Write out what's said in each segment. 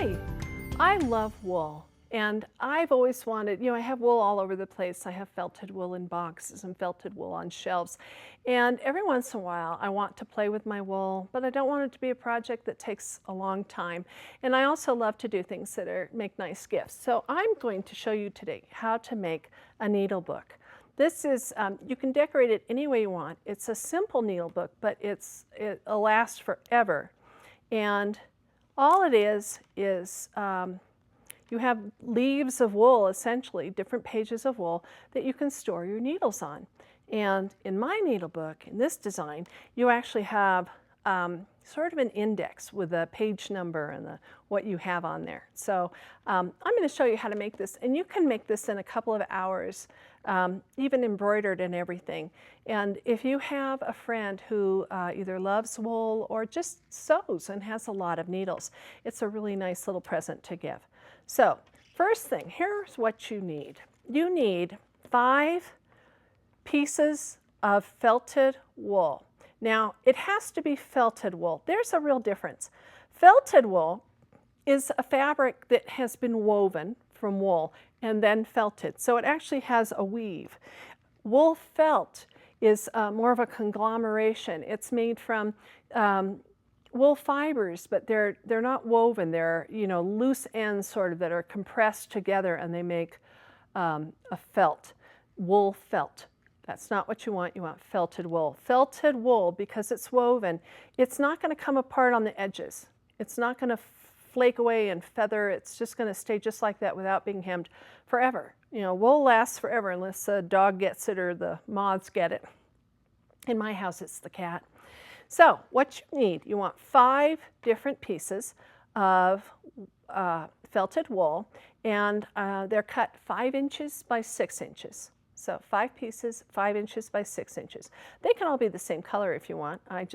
Hi, I love wool. And I've always wanted, I have wool all over the place. I have felted wool in boxes and felted wool on shelves. And every once in a while, I want to play with my wool, but I don't want it to be a project that takes a long time. And I also love to do things that make nice gifts. So I'm going to show you today how to make a needle book. This is, you can decorate it any way you want. It's a simple needle book, but it'll last forever. And all it is you have leaves of wool, essentially, different pages of wool that you can store your needles on. And in my needle book, in this design, you actually have sort of an index with a page number and what you have on there. So I'm going to show you how to make this, and you can make this in a couple of hours, even embroidered and everything. And if you have a friend who either loves wool or just sews and has a lot of needles, it's a really nice little present to give. So first thing, here's what you need. You need 5 pieces of felted wool. Now, it has to be felted wool. There's a real difference. Felted wool is a fabric that has been woven from wool and then felted. So it actually has a weave. Wool felt is more of a conglomeration. It's made from wool fibers, but they're not woven. They're loose ends sort of that are compressed together, and they make a felt, wool felt. That's not what you want. You want felted wool. Felted wool, because it's woven, it's not going to come apart on the edges. It's not going to flake away and feather. It's just going to stay just like that without being hemmed forever. Wool lasts forever unless a dog gets it or the moths get it. In my house, it's the cat. So what you need, you want 5 different pieces of felted wool, and they're cut 5 inches by 6 inches. So 5 pieces, 5 inches by 6 inches. They can all be the same color if you want. I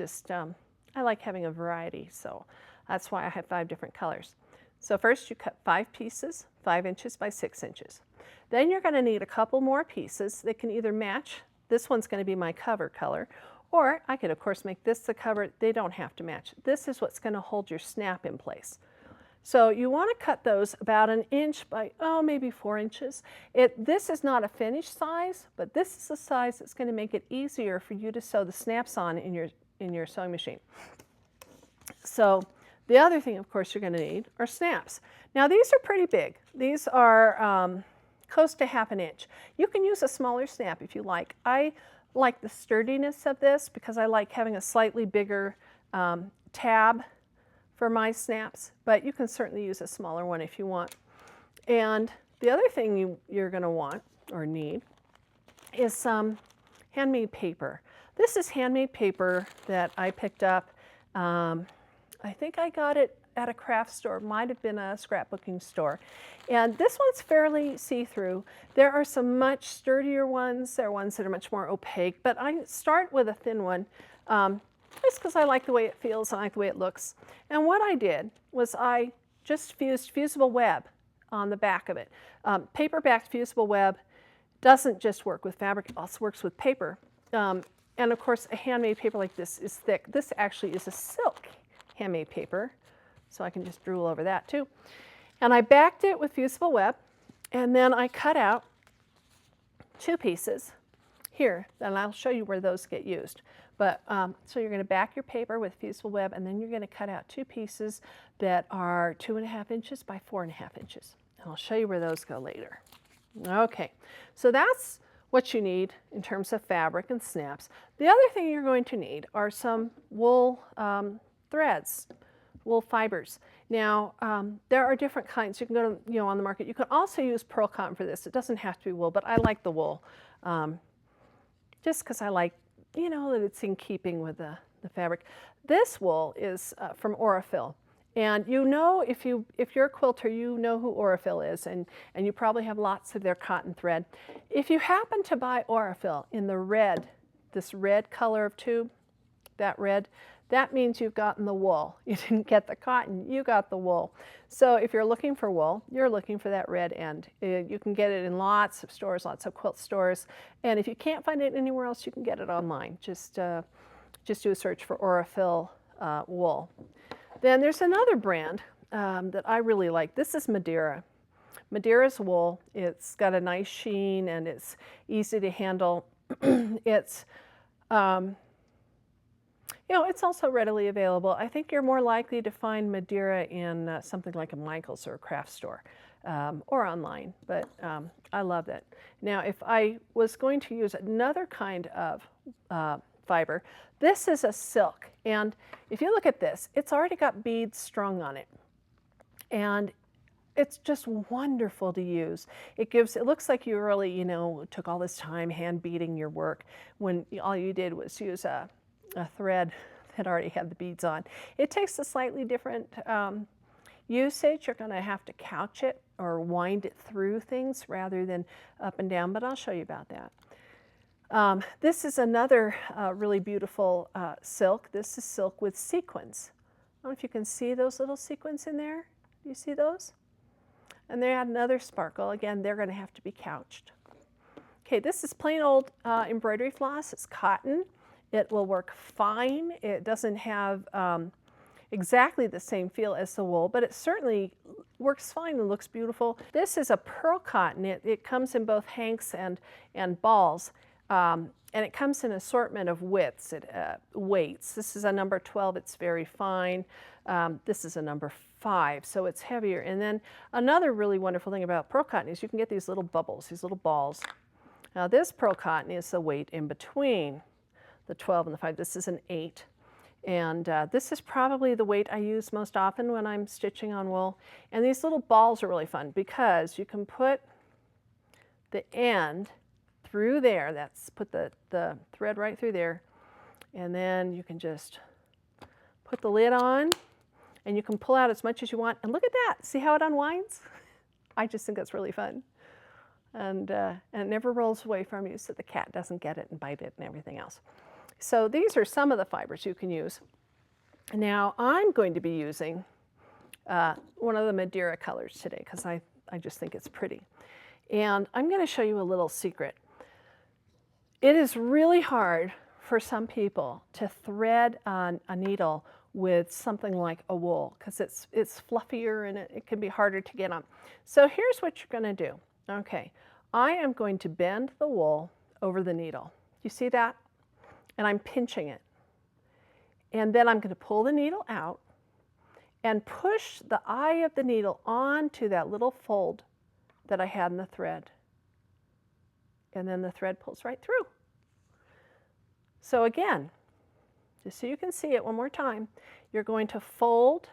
like having a variety, so that's why I have 5 different colors. So first you cut 5 pieces, 5 inches by 6 inches. Then you're going to need a couple more pieces. They can either match. This one's going to be my cover color, or I could of course make this the cover. They don't have to match. This is what's going to hold your snap in place. So you want to cut those about 1 inch by, maybe 4 inches. This is not a finished size, but this is the size that's going to make it easier for you to sew the snaps on in your sewing machine. So the other thing, of course, you're going to need are snaps. Now these are pretty big. These are close to 1/2 inch. You can use a smaller snap if you like. I like the sturdiness of this because I like having a slightly bigger tab for my snaps, but you can certainly use a smaller one if you want. And the other thing you're going to want or need is some handmade paper. This is handmade paper that I picked up. I think I got it at a craft store, might have been a scrapbooking store. And this one's fairly see-through. There are some much sturdier ones. There are ones that are much more opaque, but I start with a thin one. Just because I like the way it feels, I like the way it looks. And what I did was I just fused fusible web on the back of it. Paper-backed fusible web doesn't just work with fabric, it also works with paper. And of course, a handmade paper like this is thick. This actually is a silk handmade paper, so I can just drool over that too. And I backed it with fusible web, and then I cut out 2 pieces here, and I'll show you where those get used. But so you're going to back your paper with fusible web, and then you're going to cut out 2 pieces that are 2.5 inches by 4.5 inches. And I'll show you where those go later. Okay, so that's what you need in terms of fabric and snaps. The other thing you're going to need are some wool threads, wool fibers. Now, there are different kinds. You can go to, on the market. You can also use pearl cotton for this. It doesn't have to be wool, but I like the wool just because I like that it's in keeping with the fabric. This wool is from Aurifil. And if you're a quilter, you know who Aurifil is, and you probably have lots of their cotton thread. If you happen to buy Aurifil in the red, this red color of tube, that red, that means you've gotten the wool. You didn't get the cotton, you got the wool. So if you're looking for wool, you're looking for that red end. You can get it in lots of stores, lots of quilt stores. And if you can't find it anywhere else, you can get it online. Just do a search for Aurifil wool. Then there's another brand that I really like. This is Madeira. Madeira's wool. It's got a nice sheen and it's easy to handle. It's, you know, it's also readily available. I think you're more likely to find Madeira in something like a Michael's or a craft store or online, but I love it. Now, if I was going to use another kind of fiber, this is a silk, and if you look at this, it's already got beads strung on it, and it's just wonderful to use. It looks like you really, you know, took all this time hand beading your work when all you did was use a thread that already had the beads on. It takes a slightly different usage. You're going to have to couch it or wind it through things rather than up and down, but I'll show you about that. This is another really beautiful silk. This is silk with sequins. I don't know if you can see those little sequins in there. Do you see those? And they add another sparkle. Again, they're going to have to be couched. Okay, this is plain old embroidery floss. It's cotton. It will work fine. It doesn't have exactly the same feel as the wool, but it certainly works fine and looks beautiful. This is a pearl cotton. It comes in both hanks and balls, and it comes in an assortment of widths, weights. This is a number 12. It's very fine. This is a number 5, so it's heavier. And then another really wonderful thing about pearl cotton is you can get these little bubbles, these little balls. Now this pearl cotton is the weight in between the 12 and the 5. This is an 8. And this is probably the weight I use most often when I'm stitching on wool. And these little balls are really fun because you can put the end through there. Put the thread right through there. And then you can just put the lid on and you can pull out as much as you want. And look at that. See how it unwinds? I just think that's really fun. And it never rolls away from you so the cat doesn't get it and bite it and everything else. So these are some of the fibers you can use. Now I'm going to be using one of the Madeira colors today because I just think it's pretty. And I'm going to show you a little secret. It is really hard for some people to thread on a needle with something like a wool because it's fluffier and it can be harder to get on. So here's what you're going to do. Okay, I am going to bend the wool over the needle. You see that? And I'm pinching it. And then I'm going to pull the needle out and push the eye of the needle onto that little fold that I had in the thread. And then the thread pulls right through. So again, just so you can see it one more time, you're going to fold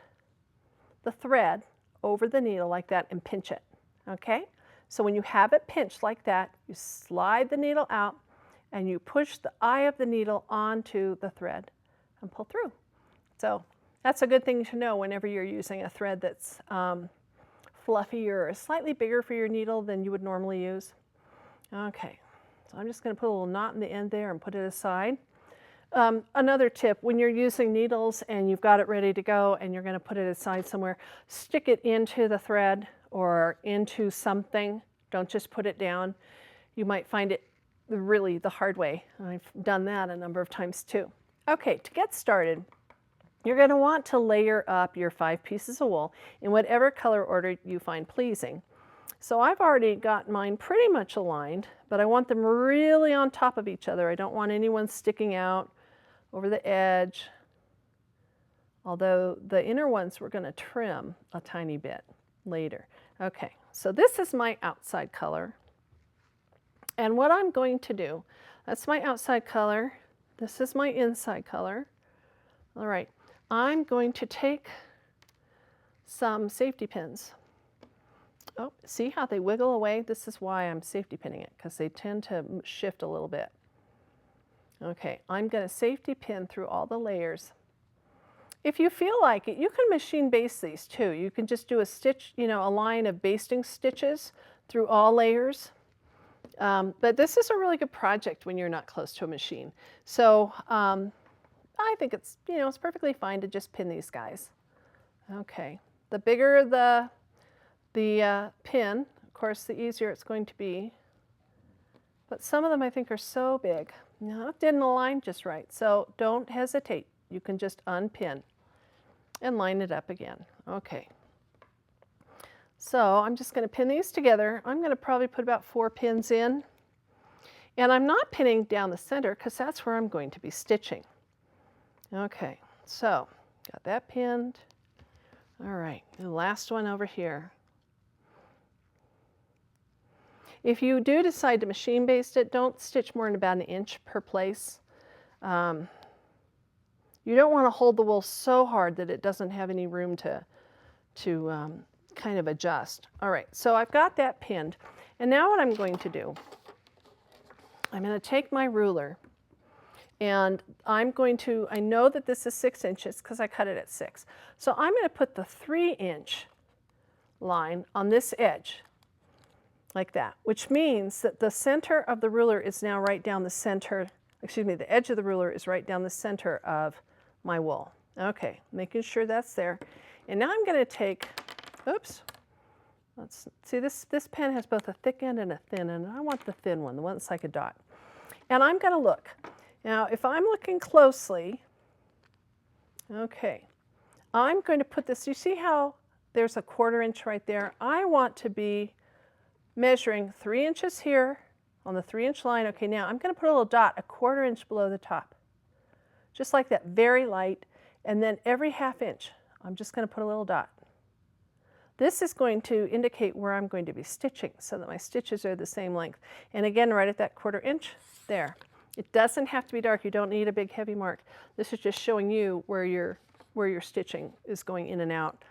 the thread over the needle like that and pinch it, okay? So when you have it pinched like that, you slide the needle out and you push the eye of the needle onto the thread and pull through. So that's a good thing to know whenever you're using a thread that's fluffier or slightly bigger for your needle than you would normally use. Okay, so I'm just going to put a little knot in the end there and put it aside. Another tip, when you're using needles and you've got it ready to go and you're going to put it aside somewhere, stick it into the thread or into something. Don't just put it down. You might find it really the hard way. I've done that a number of times too. Okay, to get started, you're going to want to layer up your 5 pieces of wool in whatever color order you find pleasing. So I've already got mine pretty much aligned, but I want them really on top of each other. I don't want anyone sticking out over the edge, although the inner ones we're going to trim a tiny bit later. Okay, so this is my outside color. And what I'm going to do, that's my outside color. This is my inside color. All right, I'm going to take some safety pins. Oh, see how they wiggle away? This is why I'm safety pinning it, because they tend to shift a little bit. Okay, I'm going to safety pin through all the layers. If you feel like it, you can machine baste these too. You can just do a stitch, you know, a line of basting stitches through all layers. But this is a really good project when you're not close to a machine. So I think it's, you know, it's perfectly fine to just pin these guys. Okay, the bigger the pin, of course, the easier it's going to be. But some of them I think are so big. No, it didn't align just right. So don't hesitate. You can just unpin and line it up again. Okay, So I'm just going to pin these together. I'm going to probably put about 4 pins in. And I'm not pinning down the center because that's where I'm going to be stitching. Okay, so got that pinned. All right, the last one over here. If you do decide to machine baste it, don't stitch more than about 1 inch per place. You don't want to hold the wool so hard that it doesn't have any room to kind of adjust. All right, so I've got that pinned. And now what I'm going to do, I'm going to take my ruler and I'm going to, I know that this is 6 inches because I cut it at 6. So I'm going to put the 3-inch line on this edge like that, which means that the center of the ruler is now right down the center, excuse me, the edge of the ruler is right down the center of my wool. Okay, making sure that's there. And now I'm going to take, oops, let's see, this pen has both a thick end and a thin end, and I want the thin one, the one that's like a dot. And I'm going to look. Now, if I'm looking closely, okay, I'm going to put this, you see how there's a 1/4 inch right there? I want to be measuring 3 inches here on the 3-inch line. Okay, now I'm going to put a little dot 1/4 inch below the top, just like that, very light. And then every 1/2 inch, I'm just going to put a little dot. This is going to indicate where I'm going to be stitching so that my stitches are the same length. And again, right at that 1/4 inch, there. It doesn't have to be dark. You don't need a big heavy mark. This is just showing you where your stitching is going in and out,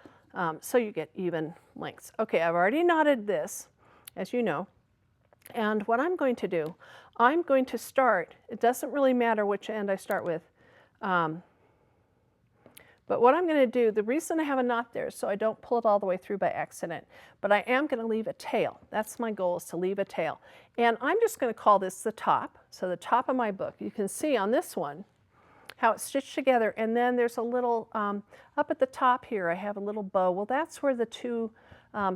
so you get even lengths. Okay, I've already knotted this, as you know. And what I'm going to do, I'm going to start, it doesn't really matter which end I start with, but what I'm going to do, the reason I have a knot there is so I don't pull it all the way through by accident, but I am going to leave a tail. That's my goal, is to leave a tail. And I'm just going to call this the top, so the top of my book. You can see on this one how it's stitched together, and then there's a little, up at the top here I have a little bow. Well, that's where the 2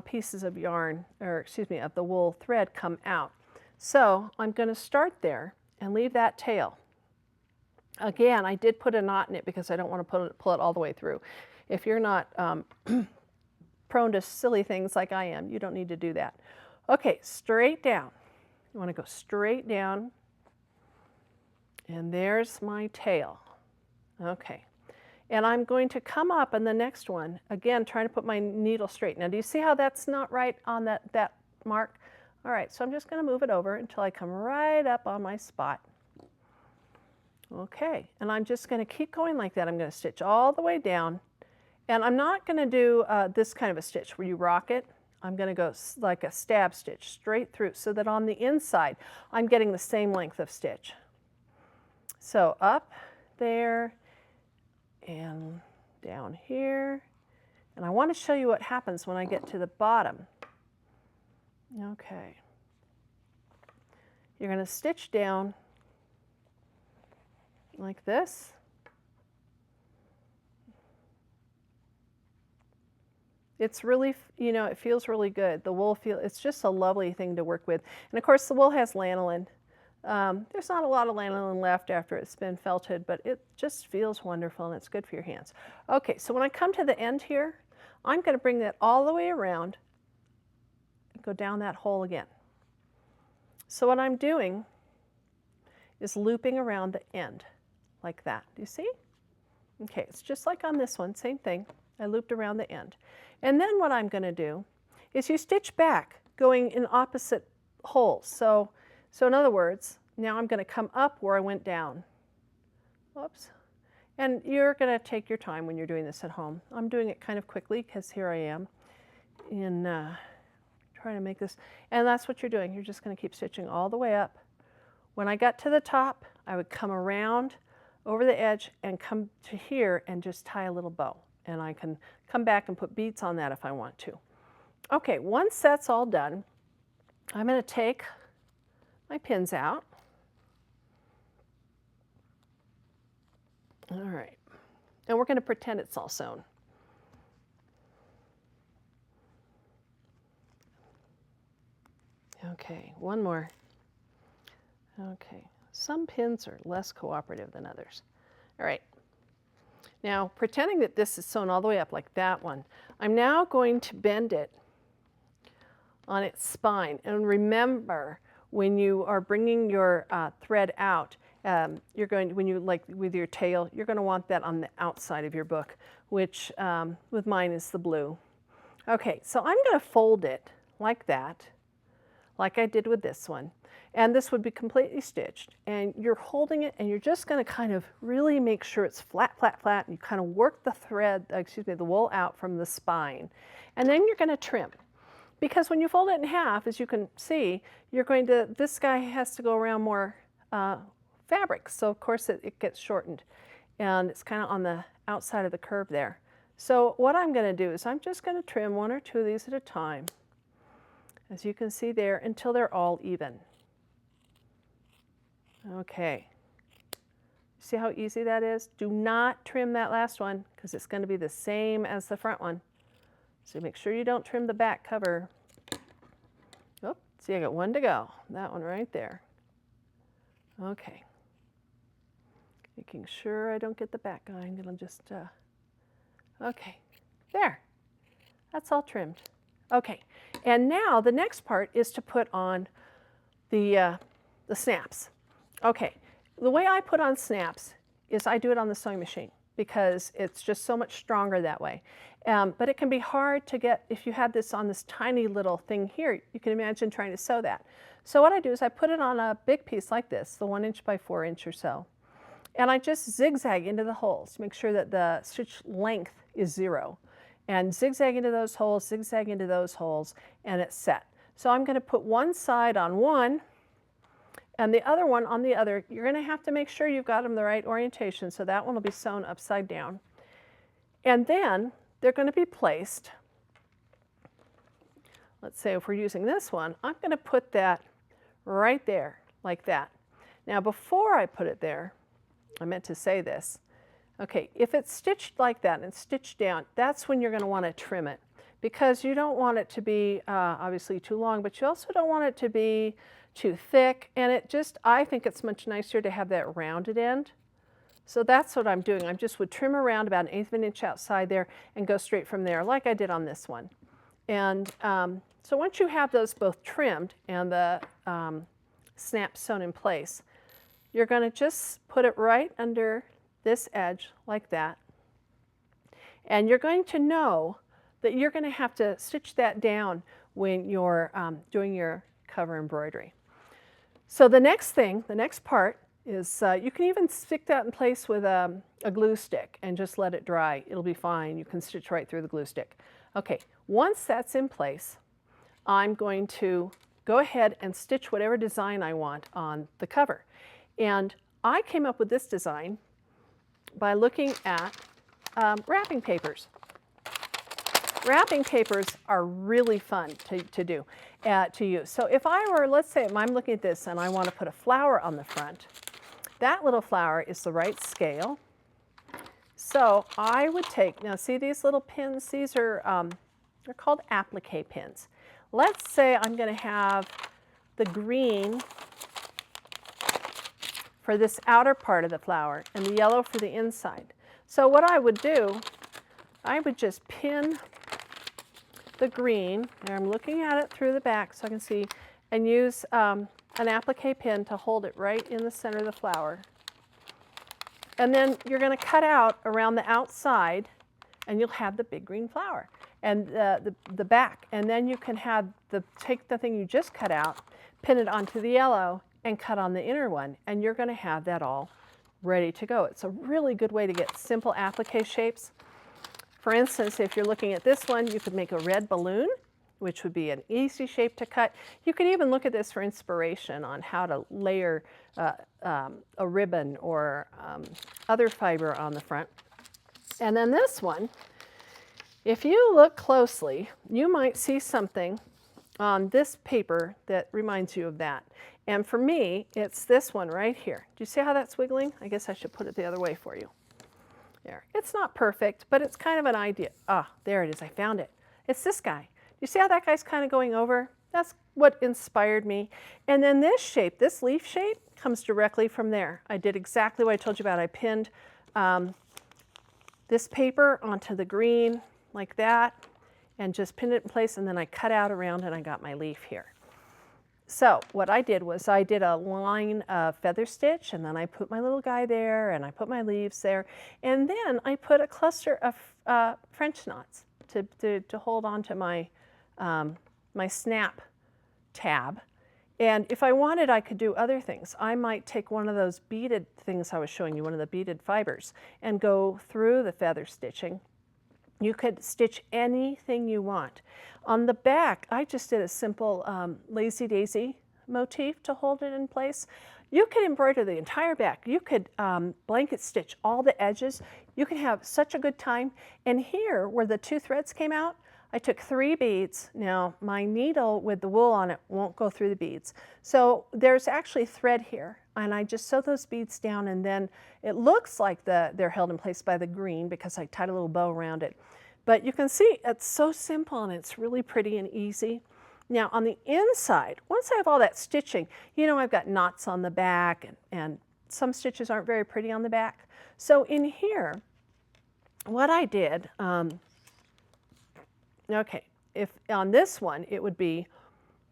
pieces of yarn, or excuse me, of the wool thread come out. So I'm going to start there and leave that tail. Again, I did put a knot in it because I don't want to pull it all the way through. If you're not prone to silly things like I am, you don't need to do that. Okay, straight down. You want to go straight down, and there's my tail. Okay, and I'm going to come up in the next one, again, trying to put my needle straight. Now, do you see how that's not right on that mark? All right, so I'm just going to move it over until I come right up on my spot. Okay, and I'm just going to keep going like that. I'm going to stitch all the way down, and I'm not going to do this kind of a stitch where you rock it. I'm going to go like a stab stitch straight through so that on the inside I'm getting the same length of stitch. So up there and down here, and I want to show you what happens when I get to the bottom. Okay, you're going to stitch down like this. It's really, you know, it feels really good. The wool it's just a lovely thing to work with. And of course the wool has lanolin. There's not a lot of lanolin left after it's been felted, but it just feels wonderful and it's good for your hands. Okay, so when I come to the end here, I'm going to bring that all the way around and go down that hole again. So what I'm doing is looping around the end like that. Do you see? Okay, it's just like on this one, same thing. I looped around the end. And then what I'm going to do is you stitch back going in opposite holes. So in other words, now I'm going to come up where I went down. Oops. And you're going to take your time when you're doing this at home. I'm doing it kind of quickly because here I am in trying to make this. And that's what you're doing. You're just going to keep stitching all the way up. When I got to the top, I would come around over the edge and come to here and just tie a little bow. And I can come back and put beads on that if I want to. Okay, once that's all done, I'm going to take my pins out. All right, and we're going to pretend it's all sewn. Okay, one more. Okay, some pins are less cooperative than others. All right. Now, pretending that this is sewn all the way up like that one, I'm now going to bend it on its spine. And remember, when you are bringing your thread out, you're going to, when you like with your tail, you're going to want that on the outside of your book, which with mine is the blue. Okay, so I'm going to fold it like that, like I did with this one. And this would be completely stitched. And you're holding it and you're just going to kind of really make sure it's flat, flat, flat. And you kind of work the thread, the wool out from the spine. And then you're going to trim. Because when you fold it in half, as you can see, you're going to, this guy has to go around more fabric. So of course it gets shortened. And it's kind of on the outside of the curve there. So what I'm going to do is I'm just going to trim 1 or 2 of these at a time, as you can see there, until they're all even. Okay. See how easy that is? Do not trim that last one because it's going to be the same as the front one. So make sure you don't trim the back cover. Oh, see, I got 1 to go. That one right there. Okay. Making sure I don't get the back guy. I'm going to just, okay, there. That's all trimmed. Okay, and now the next part is to put on the snaps. Okay, the way I put on snaps is I do it on the sewing machine because it's just so much stronger that way. But it can be hard to get, if you had this on this tiny little thing here, you can imagine trying to sew that. So what I do is I put it on a big piece like this, the 1 inch by 4 inch or so. And I just zigzag into the holes to make sure that the stitch length is 0. And zigzag into those holes, zigzag into those holes, and it's set. So I'm going to put one side on one and the other one on the other. You're going to have to make sure you've got them the right orientation, so that one will be sewn upside down. And then they're going to be placed, let's say if we're using this one, I'm going to put that right there, like that. Now before I put it there, I meant to say this. Okay, if it's stitched like that and stitched down, that's when you're going to want to trim it, because you don't want it to be obviously too long, but you also don't want it to be too thick. And it just, I think it's much nicer to have that rounded end. So that's what I'm doing. I just would trim around about 1/8 of an inch outside there and go straight from there, like I did on this one. And so once you have those both trimmed and the snaps sewn in place, you're going to just put it right under this edge like that. And you're going to know that you're going to have to stitch that down when you're doing your cover embroidery. So the next thing, the next part is you can even stick that in place with a glue stick and just let it dry. It'll be fine. You can stitch right through the glue stick. Okay, once that's in place, I'm going to go ahead and stitch whatever design I want on the cover. And I came up with this design by looking at wrapping papers. Wrapping papers are really fun to do, to use. So if I were, let's say I'm looking at this and I want to put a flower on the front, that little flower is the right scale. So I would take, now see these little pins, these are, they're called applique pins. Let's say I'm going to have the green for this outer part of the flower and the yellow for the inside. So what I would do, I would just pin the green, and I'm looking at it through the back so I can see, and use an applique pin to hold it right in the center of the flower. And then you're going to cut out around the outside and you'll have the big green flower and the back. And then you can have take the thing you just cut out, pin it onto the yellow, and cut on the inner one, and you're going to have that all ready to go. It's a really good way to get simple applique shapes. For instance, if you're looking at this one, you could make a red balloon, which would be an easy shape to cut. You could even look at this for inspiration on how to layer a ribbon or other fiber on the front. And then this one, if you look closely, you might see something on this paper that reminds you of that. And for me, it's this one right here. Do you see how that's wiggling? I guess I should put it the other way for you. There. It's not perfect, but it's kind of an idea. Ah, there it is. I found it. It's this guy. Do you see how that guy's kind of going over? That's what inspired me. And then this shape, this leaf shape, comes directly from there. I did exactly what I told you about. I pinned this paper onto the green like that, and just pinned it in place, and then I cut out around and I got my leaf here. So what I did was I did a line of feather stitch, and then I put my little guy there, and I put my leaves there, and then I put a cluster of French knots to hold on to my, my snap tab. And if I wanted, I could do other things. I might take one of those beaded things I was showing you, one of the beaded fibers, and go through the feather stitching. You could stitch anything you want. On the back, I just did a simple lazy daisy motif to hold it in place. You could embroider the entire back. You could blanket stitch all the edges. You can have such a good time. And here, where the 2 threads came out, I took 3 beads. Now, my needle with the wool on it won't go through the beads. So there's actually thread here, and I just sew those beads down, and then it looks like they're held in place by the green because I tied a little bow around it. But you can see it's so simple, and it's really pretty and easy. Now, on the inside, once I have all that stitching, you know, I've got knots on the back, and some stitches aren't very pretty on the back. So in here, what I did, okay, if on this one, it would be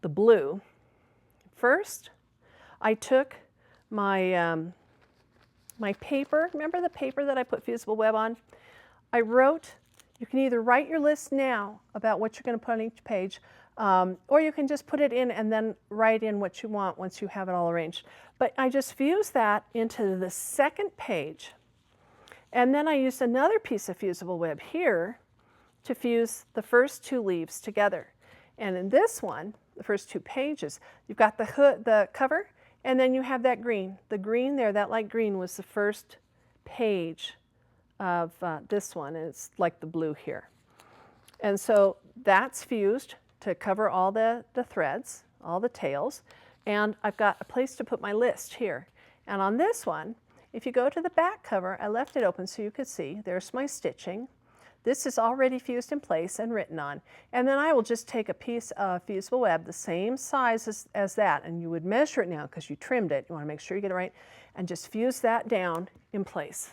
the blue. First, I took my, my paper. Remember the paper that I put fusible web on? I wrote, you can either write your list now about what you're going to put on each page, or you can just put it in and then write in what you want once you have it all arranged. But I just fused that into the second page, and then I used another piece of fusible web here to fuse the first 2 leaves together. And in this one, the first 2 pages, you've got the hood, the cover, and then you have that green. The green there, that light green, was the first page of this one, and it's like the blue here. And so that's fused to cover all the threads, all the tails, and I've got a place to put my list here. And on this one, if you go to the back cover, I left it open so you could see, there's my stitching. This is already fused in place and written on. And then I will just take a piece of fusible web the same size as that, and you would measure it now because you trimmed it. You want to make sure you get it right, and just fuse that down in place.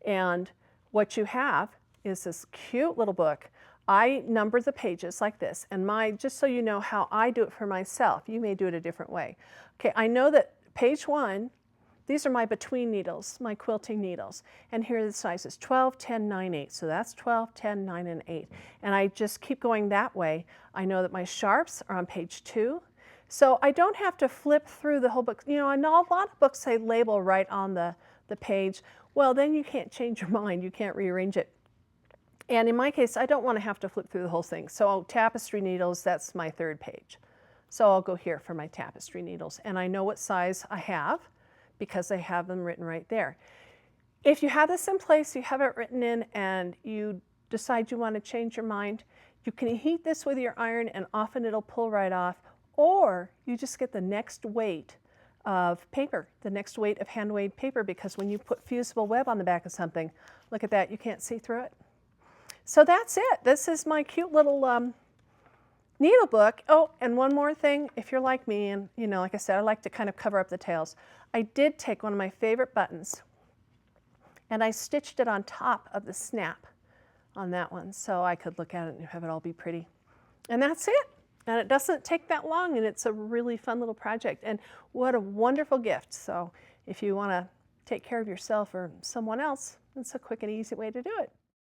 And what you have is this cute little book. I number the pages like this, and just so you know how I do it for myself, you may do it a different way. Okay, I know that page 1, these are my between needles, my quilting needles. And here are the sizes, 12, 10, 9, 8. So that's 12, 10, 9, and 8. And I just keep going that way. I know that my sharps are on page 2. So I don't have to flip through the whole book. You know, I know a lot of books say label right on the page. Well, then you can't change your mind. You can't rearrange it. And in my case, I don't want to have to flip through the whole thing. So tapestry needles, that's my 3rd page. So I'll go here for my tapestry needles. And I know what size I have, because I have them written right there. If you have this in place, you have it written in, and you decide you want to change your mind, you can heat this with your iron, and often it'll pull right off, or you just get the next weight of paper, the next weight of handmade paper, because when you put fusible web on the back of something, look at that, you can't see through it. So that's it. This is my cute little needle book. Oh, and one more thing, if you're like me, and you know, like I said, I like to kind of cover up the tails. I did take one of my favorite buttons, and I stitched it on top of the snap on that one, so I could look at it and have it all be pretty. And that's it. And it doesn't take that long, and it's a really fun little project. And what a wonderful gift. So if you want to take care of yourself or someone else, it's a quick and easy way to do it.